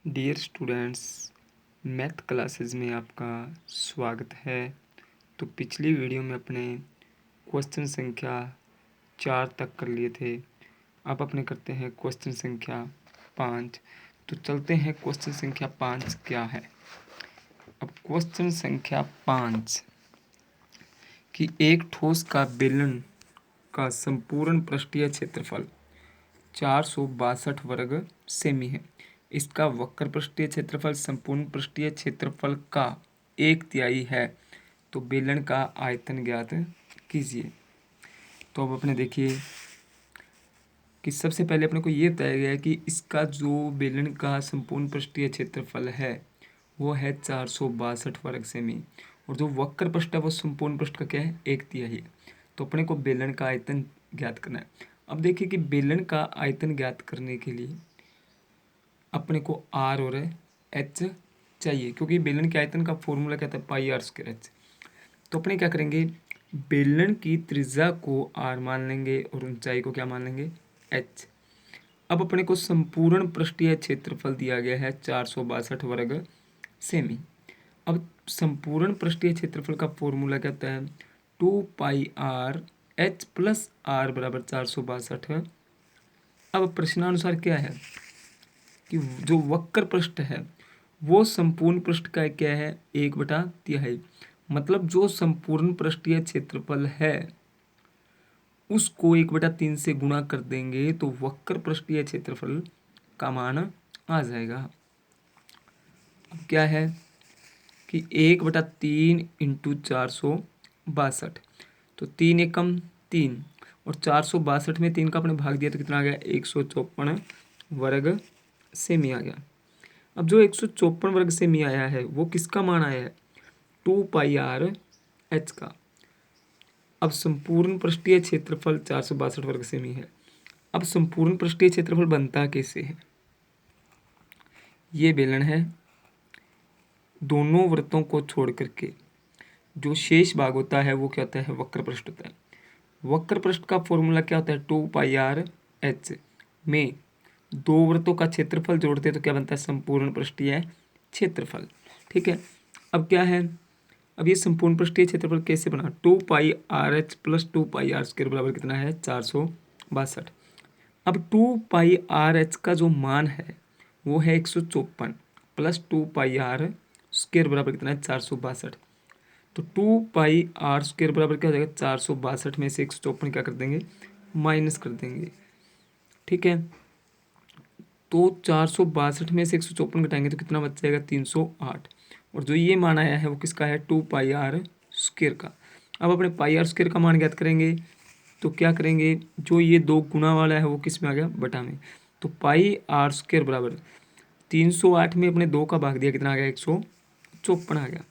Dear students, math classes में आपका स्वागत है। तो पिछली वीडियो में अपने क्वेश्चन संख्या 4 तक कर लिए थे। अब अपने करते हैं क्वेश्चन संख्या 5। तो चलते हैं क्वेश्चन संख्या 5 क्या है। अब क्वेश्चन संख्या 5 कि एक ठोस का बेलन का संपूर्ण पृष्ठीय क्षेत्रफल 462 वर्ग सेमी है। इसका वक्र पृष्ठीय क्षेत्रफल संपूर्ण पृष्ठीय क्षेत्रफल का 1/3 है। तो बेलन का आयतन ज्ञात कीजिए। तो अब अपने देखिए कि सबसे पहले अपने को ये बताया गया है कि इसका जो बेलन का संपूर्ण पृष्ठीय क्षेत्रफल है वो है 462 वर्ग सेमी, और जो वक्र पृष्ठ है वो संपूर्ण पृष्ठ का क्या है, 1/3 है। तो अपने को बेलन का आयतन ज्ञात करना है। अब देखिए कि बेलन का आयतन ज्ञात करने के लिए अपने को आर और एच चाहिए, क्योंकि बेलन के आयतन का फॉर्मूला क्या था, पाई आर स्क्वायर एच। तो अपने क्या करेंगे, बेलन की त्रिज्या को आर मान लेंगे और ऊंचाई को क्या मान लेंगे, एच। अब अपने को संपूर्ण पृष्ठीय क्षेत्रफल दिया गया है 462 वर्ग सेमी। अब संपूर्ण पृष्ठीय क्षेत्रफल का फॉर्मूला क्या होता है, 2 pi R H plus are बराबर 462। अब प्रश्नानुसार क्या है कि जो वक्र पृष्ठ है वो संपूर्ण पृष्ठ का क्या है, 1/3। मतलब जो संपूर्ण पृष्ठीय क्षेत्रफल है उसको 1/3 से गुणा कर देंगे तो वक्र पृष्ठीय क्षेत्रफल का मान आ जाएगा। अब क्या है कि 1/3 इंटू 462, तो 3 एकम 3, और 462 में 3 का अपने भाग दिया तो कितना आ गया, 154 वर्ग सेमी आ गया। अब जो 154 वर्ग सेमी आया है वो किसका मान आया है, 2 पाई आर एच का। अब संपूर्ण पृष्ठीय क्षेत्रफल 462 वर्ग सेमी है। अब संपूर्ण पृष्ठीय क्षेत्रफल बनता कैसे है, ये बेलन है, दोनों वृत्तों को छोड़ करके जो शेष भाग होता है वो क्या होता है, वक्र पृष्ठ होता है। वक्र पृष्ठ का फॉर्मूला क्या होता है, 2 पाई आर एच में दो वृत्तों का क्षेत्रफल जोड़ते हैं तो क्या बनता है, संपूर्ण पृष्ठीय क्षेत्रफल। ठीक है। अब क्या है, अब ये संपूर्ण पृष्ठीय क्षेत्रफल कैसे बना, 2 pi R H plus 2 pi R square बराबर कितना है, 462। अब 2 पाई आर एच का जो मान है वो है 154 प्लस 2 पाई आर स्क्वायर बराबर कितना है, 462। तो 2 पाई आर स्क्वायर बराबर क्या हो जाएगा, 462 में से 154 क्या कर देंगे, माइनस कर देंगे। ठीक है। तो 462 में से 154 घटाएंगे तो कितना बच जाएगा, 308। और जो ये मान आया है वो किसका है, 2 पाई आर स्क्वायर का। अब अपने पाई आर स्क्वायर का मान ज्ञात करेंगे तो क्या करेंगे, जो ये दो गुना वाला है वो किस में आ गया, बटा में। तो पाई आर स्क्वायर बराबर 308 में अपने 2 का भाग दिया कितना आ गया, 154 आ गया।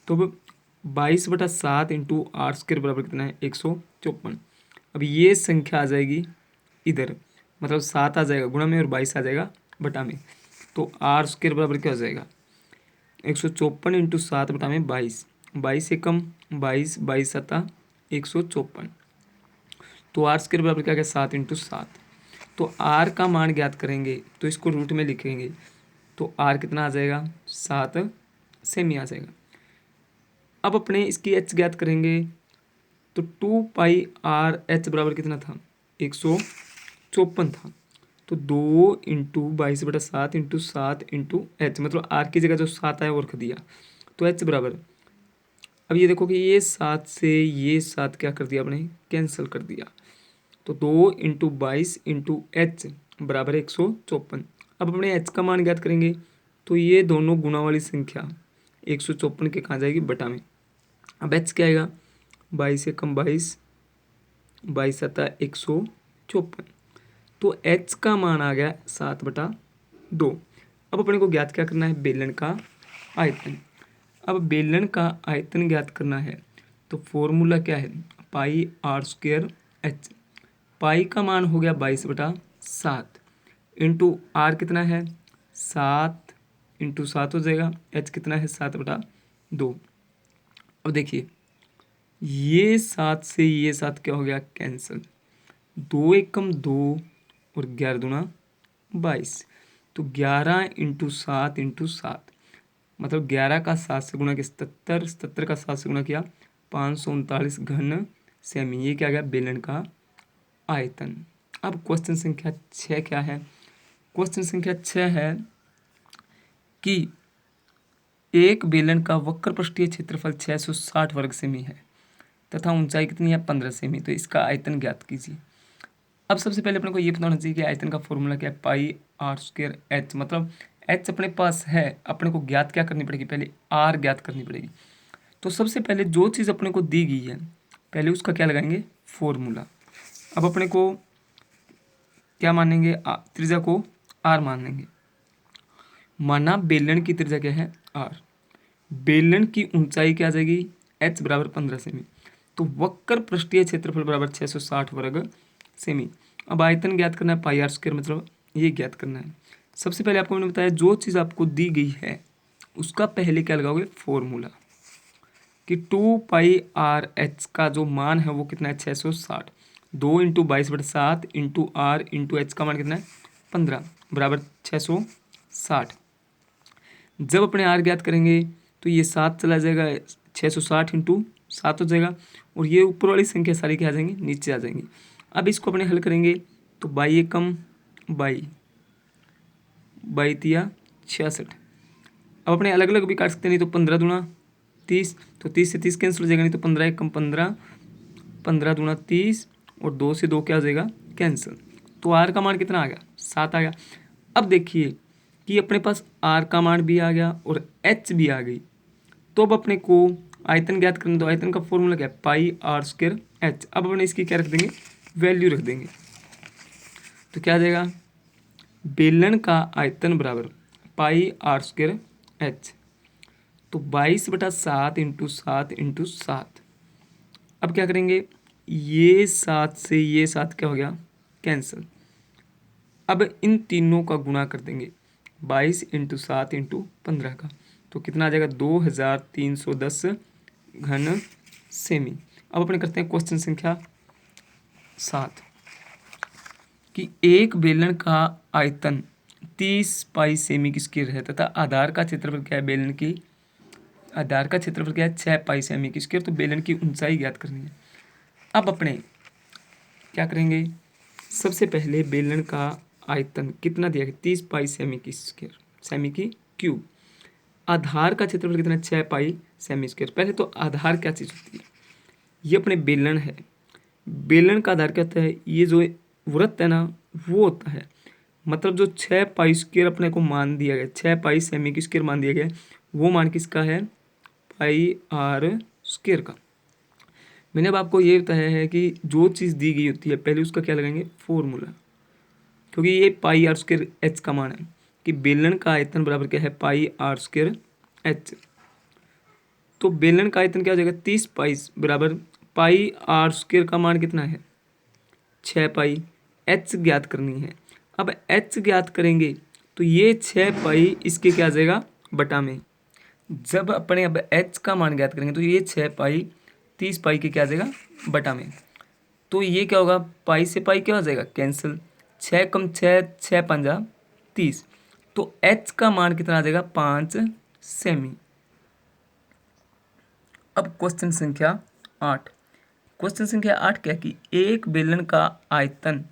तो अब 22/7 इंटू आर स्क्वायर बराबर कितना है, 154। अब ये संख्या आ जाएगी इधर, मतलब 7 आ जाएगा गुणा में और 22 आ जाएगा बटा में। तो आर स्क्वायर बराबर क्या हो जाएगा, 154 इंटू 7 बटा में 22, 22 एकम 22, 22 सता 154। तो आर स्क्वायर बराबर क्या गया, 7 इंटू 7। तो आर का मान ज्ञात करेंगे तो इसको रूट में लिखेंगे तो आर कितना आ जाएगा, 7 सेमी आ जाएगा। अब अपने इसकी एच ज्ञात करेंगे तो 2 पाई आर एच बराबर कितना था, 154 था। तो 2 इंटू 22/7 इंटू 7 इंटू एच, मतलब आर की जगह जो 7 आया वो रख दिया। तो एच बराबर, अब ये देखो कि ये 7 से ये 7 क्या कर दिया, अपने कैंसिल कर दिया। तो 2 इंटू 22 इंटू एच बराबर 154। अब अपने एच का मान ज्ञात करेंगे तो ये दोनों गुना वाली संख्या 154 के कहाँ जाएगी, बटा में। अब एच क्या आएगा, 22 एकम 22, 22 सता 154। तो एच का मान आ गया 7/2। अब अपने को ज्ञात क्या करना है, बेलन का आयतन। अब बेलन का आयतन ज्ञात करना है तो फॉर्मूला क्या है, पाई आर स्क्वायर एच। पाई का मान हो गया 22/7 इंटू आर कितना है, 7 इंटू 7 हो जाएगा, एच कितना है, 7/2। अब देखिए ये 7 से ये 7 क्या हो गया, कैंसिल। 2 एकम 2 और 11 दूना 22। तो 11 इंटू 7 मतलब 11 का 7 से गुणा किया 77, 77 का 7 से गुणा किया 539 घन सेमी। ये क्या गया बेलन का आयतन। अब क्वेश्चन संख्या 6 क्या है? क्वेश्चन संख्या 6 है कि एक बेलन का वक्र पृष्ठीय क्षेत्रफल 660 वर्ग सेमी है तथा ऊंचाई कितनी है 15 सेमी। तो इसका आयतन ज्ञात कीजिए। अब सबसे पहले अपने को ये पता होना चाहिए कि आयतन का फॉर्मूला क्या है, पाई आर स्क्वायर एच। मतलब एच अपने पास है, अपने को ज्ञात क्या करनी पड़ेगी, पहले आर ज्ञात करनी पड़ेगी। तो सबसे पहले जो चीज़ अपने को दी गई है पहले उसका क्या लगाएंगे, फॉर्मूला। अब अपने को क्या मानेंगे, त्रिज्या को आर मान लेंगे। माना बेलन की त्रिज्या क्या है आर, बेलन की ऊंचाई क्या आ जाएगी एच बराबर 15 सेमी। तो वक्र पृष्ठीय क्षेत्रफल बराबर 660 वर्ग सेमी। अब आयतन ज्ञात करना है पाई आर स्क्वायर, मतलब ये ज्ञात करना है। सबसे पहले आपको मैंने बताया जो चीज़ आपको दी गई है उसका पहले क्या लगाओगे फॉर्मूला, कि 2 पाई आर एच का जो मान है वो कितना है 660। 2 into 22/7 into R into H का मान कितना है 15 बराबर 660। जब अपने आर ज्ञात करेंगे तो ये 7 चला जाएगा, 660 इंटू 7 हो जाएगा और ये ऊपर वाली संख्या सारी क्या आ जाएंगी नीचे आ जाएंगी। अब इसको अपने हल करेंगे तो 22 एकम 22, 22 तिया 66। अब अपने अलग अलग भी काट सकते हैं, नहीं तो 15 दूना 30, तो 30 से 30 कैंसिल हो जाएगा, नहीं तो 15 एकम 15, 15 दूना 30 और 2 से 2 क्या हो जाएगा कैंसिल। तो आर का मान कितना आ गया 7 आ गया। अब देखिए कि अपने पास आर का मान भी आ गया और एच भी आ गई। तो अब अपने को आयतन ज्ञात करना, तो आयतन का फॉर्मूला क्या है पाई आर स्क्वायर एच। अब अपने इसकी क्या रख देंगे वैल्यू रख देंगे, तो क्या आ जाएगा बेलन का आयतन बराबर पाई आर स्क्वायर एच। तो 22/7 इंटू 7 इंटू 7। अब क्या करेंगे, ये 7 से ये 7 क्या हो गया कैंसिल। अब इन तीनों का गुणा कर देंगे 22 इंटू 7 इंटू 15 का, तो कितना आ जाएगा 2310 घन सेमी। अब अपने करते हैं क्वेश्चन संख्या 7 कि एक बेलन का आयतन 30 पाई सेमी की स्क्वायर है तथा आधार का क्षेत्रफल क्या है, बेलन की आधार का क्षेत्रफल क्या है 6 पाई सेमी की स्क्वायर। तो बेलन की ऊंचाई ज्ञात करनी है। अब अपने क्या करेंगे, सबसे पहले बेलन का आयतन कितना दिया गया 30 पाई सेमी की स्क्वायर, सेमी की क्यूब। आधार का क्षेत्रफल कितना 6 पाई सेमी स्क्वायर। पहले तो आधार क्या चीज़ होती है, ये अपने बेलन है। बेलन का आधार क्या होता है, ये जो वृत्त है ना वो होता है। मतलब जो 6 पाई स्क्वायर अपने को मान दिया गया, 6 पाई सेमी की स्क्वायर मान दिया गया, वो मान किसका है पाई आर स्क्वायर का। मैंने अब आपको ये बताया है कि जो चीज़ दी गई होती है पहले उसका क्या लगाएंगे फॉर्मूला, क्योंकि ये पाई आर स्क्वायर एच का मान है कि बेलन का आयतन बराबर क्या है पाई आर स्क्वायर एच। तो बेलन का आयतन क्या हो जाएगा 30 पाई बराबर पाई आर स्क्वायर का मान कितना है 6 पाई, एच ज्ञात करनी है। अब एच ज्ञात करेंगे तो ये 6 पाई इसके क्या आ जाएगा बटा में। जब अपने अब एच का मान ज्ञात करेंगे तो ये 6 पाई 30 पाई के क्या आ जाएगा बटा में। तो ये क्या होगा पाई से पाई क्या हो जाएगा कैंसिल, 6 कम 6, 6 पंजा 30। तो एच का मान कितना आ जाएगा 5 सेमी। अब क्वेश्चन संख्या 8। क्वेश्चन संख्या 8 क्या कि एक बेलन का आयतन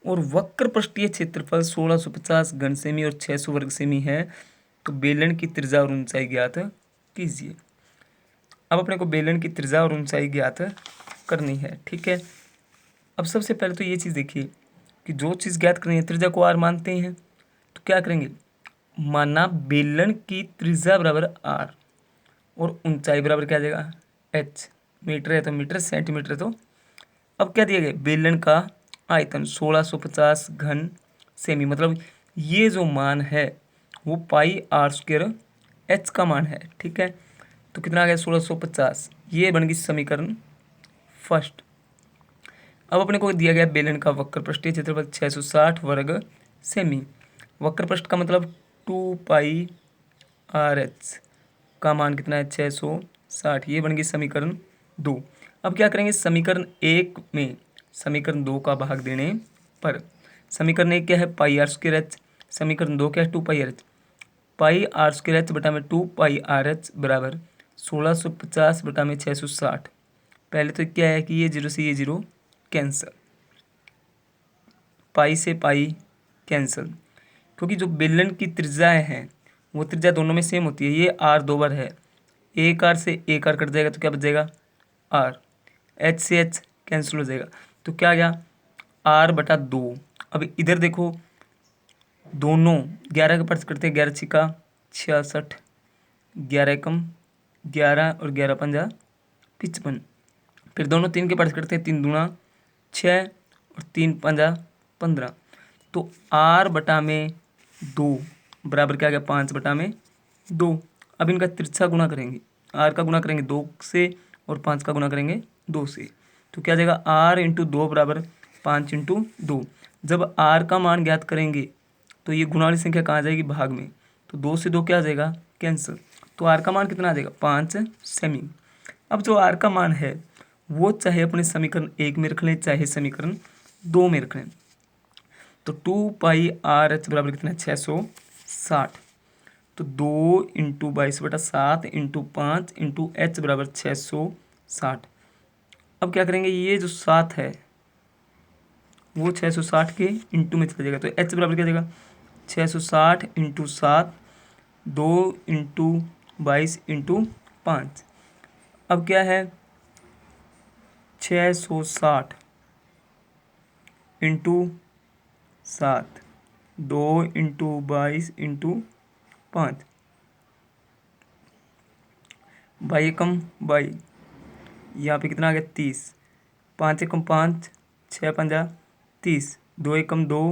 और वक्र पृष्ठीय क्षेत्रफल 1650 घन सेमी और 600 वर्ग सेमी है, तो बेलन की त्रिज्या और ऊंचाई ज्ञात कीजिए। अब अपने को बेलन की त्रिज्या और ऊंचाई ज्ञात करनी है, ठीक है। अब सबसे पहले तो ये चीज़ देखिए कि जो चीज़ ज्ञात करनी है त्रिज्या को आर मानते हैं, तो क्या करेंगे माना बेलन की त्रिज्या बराबर आर और ऊंचाई बराबर क्या आ जाएगा एच। मीटर है तो मीटर, सेंटीमीटर है तो। अब क्या दिया गया बेलन का आयतन 1650 घन सेमी, मतलब ये जो मान है वो पाई आर स्क्वायर एच का मान है, ठीक है। तो कितना आ गया 1650, ये बन गई समीकरण फर्स्ट। अब अपने को दिया गया बेलन का वक्र पृष्ठीय क्षेत्रफल 660 वर्ग सेमी। वक्र पृष्ठ का मतलब 2 पाई आर एच का मान कितना है 660, ये बन गई समीकरण 2। अब क्या करेंगे समीकरण 1 में समीकरण 2 का भाग देने पर, समीकरण 1 क्या है पाई आर स्क्वायर एच, समीकरण 2 क्या है, 2πRH, पाई आर स्क्वायर एच बटा में 2πRH बराबर 1650 बटा में 660। पहले तो क्या है कि ये 0 से ये 0 कैंसिल, पाई से पाई कैंसिल, क्योंकि जो बेलन की त्रिज्याएं हैं वो त्रिज्या दोनों में सेम होती है। ये आर 2 बार है, एक आर से एक आर कट जाएगा तो क्या बच जाएगा आर, एच से एच कैंसिल हो जाएगा, तो क्या गया आर बटा 2। अब इधर देखो दोनों 11 के पार्ट्स करते हैं, 11 छिका 66, 11 एकम 11 और 11 पंजा 55। फिर दोनों 3 के पार्ट्स करते हैं, 3 दूना 6 और 3 पंजा 15। तो आर बटा में 2 बराबर क्या आ गया 5 बटा में 2। अब इनका तिरछा गुणा करेंगे, आर का गुणा करेंगे 2 से और 5 का गुणा करेंगे 2 से, तो क्या आ जाएगा आर इंटू 2 बराबर 5 इंटू 2। जब आर का मान ज्ञात करेंगे तो ये गुणा वाली संख्या कहाँ जाएगी भाग में, तो 2 से 2 क्या आ जाएगा कैंसिल, तो आर का मान कितना आ जाएगा 5 सेमी। अब जो आर का मान है वो चाहे अपने समीकरण 1 में रख लें चाहे समीकरण 2 में रख लें, तो 2πRH बराबर कितना है 660, तो 2 इंटू 22/7 इंटू 5 इंटू एच बराबर 660। अब क्या करेंगे, ये जो 7 है वो 660 के इंटू में चला जाएगा, तो एच बराबर क्या जाएगा 660 इंटू 7, 2 इंटू 22 इंटू 5। अब क्या है 660 into 7, 2 into 22 into 5, by Ekam by, यहाँ पे कितना आ गया 30, 5 एकम 5, 6 पंजा 30, 2 एकम 2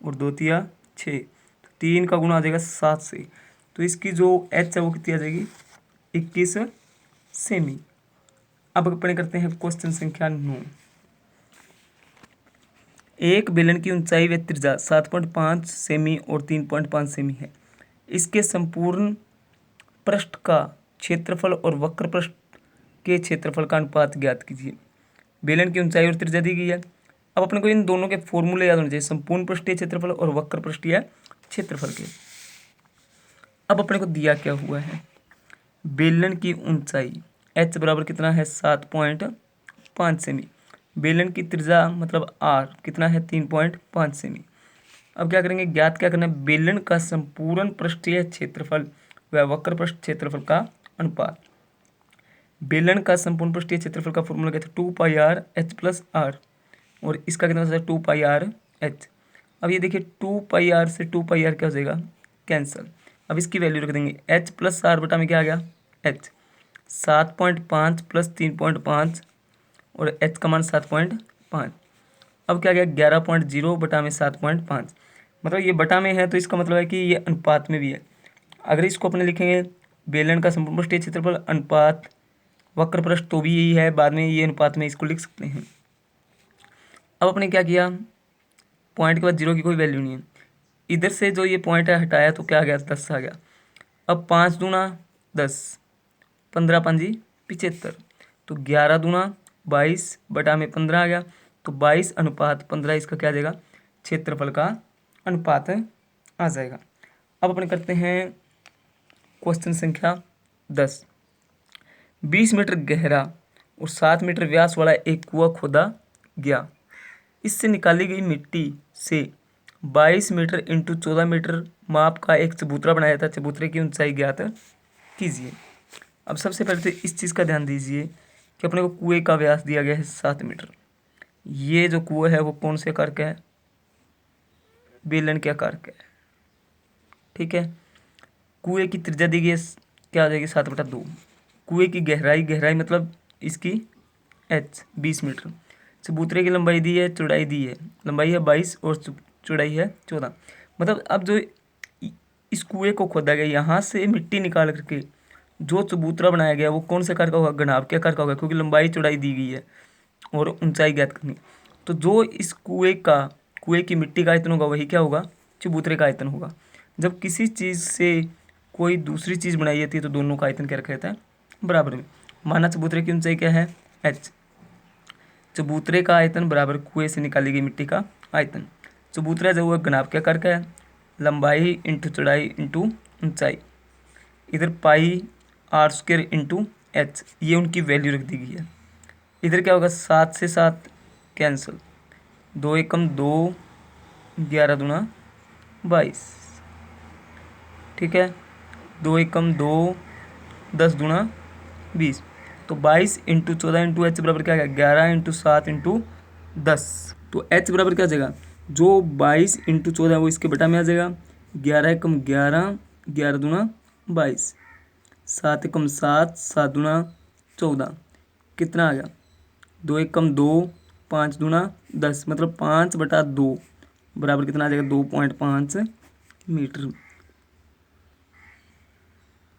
और 2 तिया 6, तो 3 का गुणा आ जाएगा 7 से, तो इसकी जो एच है वो कितनी आ जाएगी 21 सेमी। अब अपने करते हैं क्वेश्चन संख्या 9। एक बेलन की ऊंचाई व त्रिज्या 7.5 सेमी और 3.5 सेमी है। इसके संपूर्ण पृष्ठ का क्षेत्रफल और वक्र पृष्ठ के क्षेत्रफल का अनुपात ज्ञात कीजिए। बेलन की ऊंचाई और त्रिज्या दी गई है। अब अपने को इन दोनों के फॉर्मूले याद होने चाहिए, संपूर्ण पृष्ठीय क्षेत्रफल और वक्र पृष्ठीय क्षेत्रफल के। अब अपने को दिया क्या हुआ है, बेलन की ऊंचाई h बराबर कितना है 7.5 सेमी, बेलन की त्रिज्या मतलब r कितना है 3.5 सेमी। अब क्या करेंगे, ज्ञात क्या करना है, बेलन का संपूर्ण पृष्ठीय क्षेत्रफल व वक्र पृष्ठ क्षेत्रफल का अनुपात। बेलन का संपूर्ण पृष्ठीय क्षेत्रफल का फॉर्मूला क्या था 2πRH प्लस r, और इसका कितना था 2πRH। अब ये देखिए 2πR से 2πR क्या हो जाएगा कैंसिल। अब इसकी वैल्यू रख देंगे, h प्लस r बटा में क्या आ गया h, 7.5 प्लस 3.5 और h का मान 7.5। अब क्या गया 11.0 बटा में 7.5, मतलब ये बटा में है तो इसका मतलब है कि ये अनुपात में भी है। अगर इसको अपने लिखेंगे बेलन का संपूर्ण पृष्ठीय क्षेत्रफल अनुपात वक्र पृष्ठ, तो भी यही है, बाद में ये अनुपात में इसको लिख सकते हैं। अब अपने क्या किया, पॉइंट के बाद 0 की कोई वैल्यू नहीं है, इधर से जो ये पॉइंट है हटाया तो क्या आ गया 10 आ गया। अब 5 दूना 10, 15 पंजी 75, तो 11 दूना 22 बटा में 15 आ गया, तो 22 अनुपात 15 इसका क्या आ जाएगा क्षेत्रफल का अनुपात आ जाएगा। अब अपने करते हैं क्वेश्चन संख्या 10। 20 मीटर गहरा और 7 मीटर व्यास वाला एक कुआं खोदा गया। इससे निकाली गई मिट्टी से 22 मीटर इंटू 14 मीटर माप का एक चबूतरा बनाया था। चबूतरे की ऊंचाई ज्ञात कीजिए। अब सबसे पहले तो इस चीज़ का ध्यान दीजिए कि अपने को कुएं का व्यास दिया गया है 7 मीटर। ये जो कुआं है वो कौन से आकार का है, बेलन के आकार का है, ठीक है। कुएं की त्रिज्या दी गई है क्या आ जाएगी 7/2। कुएं की गहराई मतलब इसकी h 20 मीटर। चबूतरे की लंबाई दी है, चौड़ाई दी है, लंबाई है 22 और चौड़ाई है 14। मतलब अब जो इस कुएं को खोदा गया, यहाँ से मिट्टी निकाल करके जो चबूतरा बनाया गया वो कौन से आकार का होगा, घनाभ के आकार का होगा, क्योंकि लंबाई चौड़ाई दी गई है और ऊंचाई ज्ञात करनी। तो जो इस कुएं की मिट्टी का आयतन होगा वही क्या होगा, चबूतरे का आयतन होगा। जब किसी चीज़ से कोई दूसरी चीज़ बनाई जाती है तो दोनों का आयतन क्या रखा जाता है बराबर में। माना चबूतरे की ऊंचाई क्या है h, चबूतरे का आयतन बराबर कुएं से निकाली गई मिट्टी का आयतन। चबूतरा जो हुआ घनाभ के आकार का है लंबाई इंटू चौड़ाई इंटू ऊंचाई। इधर पाई आर स्क्वायर इंटू एच, ये उनकी वैल्यू रख दी गई है। इधर क्या होगा, 7 से 7 कैंसिल, 2 एकम 2, 11 दूना 22, ठीक है। 2 एकम 2, 10 दूना 20, तो 22 इंटू 14 इंटू एच बराबर क्या है, 11 इंटू 7 इंटू 10। तो एच बराबर क्या आ जाएगा, जो 22 इंटू 14 है वो इसके बटा में आ जाएगा। 11 एकम 11, 11 दूना 22, 7 एकम 7, 7 दूना 14, कितना आ गया, 2 एकम 2, 5 दूना 10, मतलब 5/2 बराबर कितना आ जाएगा, 2.5 मीटर।